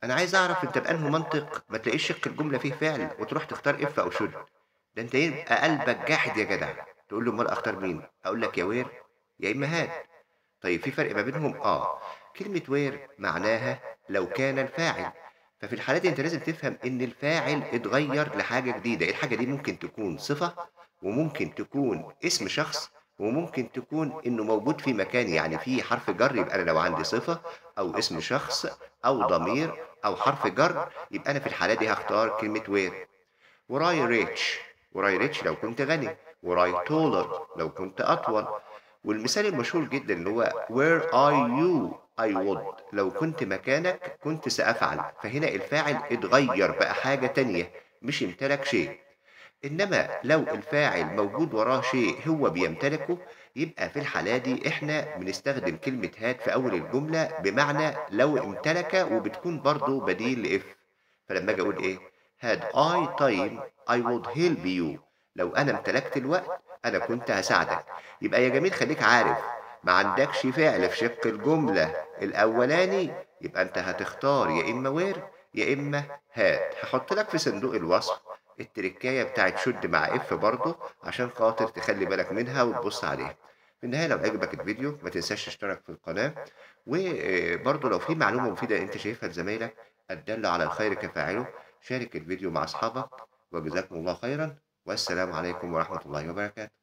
أنا عايز أعرف أنت بأنهي منطق ما تلاقيش شِق الجملة فيه فعل وتروح تختار if أو should. ده أنت يبقى قلبك جاحد يا جدع. تقول لي أُمّال أختار مين؟ أقول لك يا where يا إما had. طيب في فرق ما بينهم؟ كلمة where معناها لو كان الفاعل، ففي الحالة دي أنت لازم تفهم إن الفاعل اتغيّر لحاجة جديدة. الحاجة دي ممكن تكون صفة، وممكن تكون اسم شخص، وممكن تكون إنه موجود في مكان، يعني في حرف جَر يبقى أنا لو عندي صفة أو اسم شخص أو ضمير أو حرف جَر، يبقى أنا في الحالة دي هاختار كلمة where. وراي ريتش، وراي ريتش لو كنت غني، وراي taller لو كنت أطول. والمثال المشهور جدًا اللي هو where are you I would لو كنت مكانك كنت سأفعل. فهنا الفاعل اتغيّر بقى حاجة تانية، مش امتلك شيء. إنما لو الفاعل موجود وراه شيء هو بيمتلكه، يبقى في الحالة دي إحنا بنستخدم كلمة had في أول الجملة بمعنى لو امتلك، وبتكون برضه بديل لif. فلمّا آجي أقول إيه had I time I would help you لو أنا امتلكت الوقت أنا كنت هاساعدك. يبقى يا جميل خلّيك عارف ما عندكش فعل في شِق الجملة الأولاني، يبقى أنت هتختار يا إما where يا إما had. هاحط لك في صندوق الوصف التركاية بتاعة شُد مع if برضه عشان خاطر تخلّي بالك منها وتبُص عليها. في النهاية لو عجبك الفيديو ما تنساش تشترك في القناة، برضه لو في معلومة مفيدة أنت شايفها لزمايلك الدال على الخير كفاعله، شارك الفيديو مع أصحابك، وجزاكم الله خيرًا، والسلام عليكم ورحمة الله وبركاته.